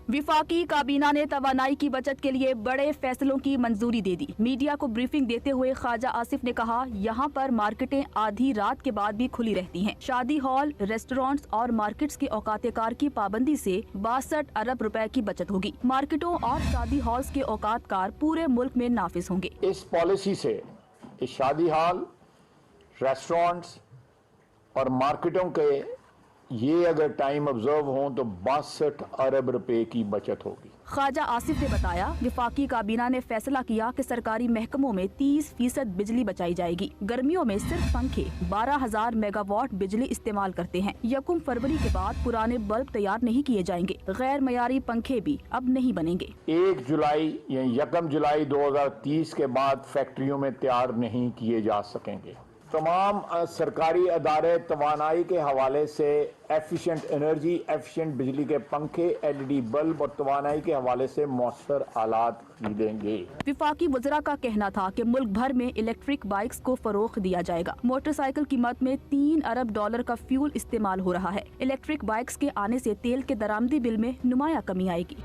वफाकी काबीना ने तवानाई की बचत के लिए बड़े फैसलों की मंजूरी दे दी। मीडिया को ब्रीफिंग देते हुए ख्वाजा आसिफ ने कहा, यहाँ पर मार्केटें आधी रात के बाद भी खुली रहती हैं। शादी हॉल, रेस्टोरेंट्स और मार्केट्स की औकात कार की पाबंदी से 62 अरब रुपए की बचत होगी। मार्केटों और शादी हॉल्स के औकात कार पूरे मुल्क में नाफिज होंगे। इस पॉलिसी से इस शादी हॉल, रेस्टोरेंट्स और मार्केटों के ये अगर टाइम ऑब्जर्व हों तो 62 अरब रुपए की बचत होगी। ख्वाजा आसिफ ने बताया, वफाकी काबीना ने फैसला किया कि सरकारी महकमों में 30% बिजली बचाई जाएगी। गर्मियों में सिर्फ पंखे 12,000 मेगावाट बिजली इस्तेमाल करते हैं। 1 फरवरी के बाद पुराने बल्ब तैयार नहीं किए जाएंगे। गैर मयारी पंखे भी अब नहीं बनेंगे। 1 जुलाई या 1 जुलाई 2030 के बाद फैक्ट्रियों में तैयार नहीं किए जा सकेंगे। तमाम सरकारी अदारे तवानाई के हवाले से एफिशिएंट एनर्जी, एफिशिएंट बिजली के पंखे, LED बल्ब और तवानाई के हवाले से मौसर आलात खरीदेंगे। वफाकी वज़रा का कहना था कि मुल्क भर में इलेक्ट्रिक बाइक्स को फरोख्त दिया जाएगा। मोटरसाइकिल कीमत में $3 अरब का फ्यूल इस्तेमाल हो रहा है। इलेक्ट्रिक बाइक्स के आने से तेल के दरामदी बिल में नुमाया कमी आएगी।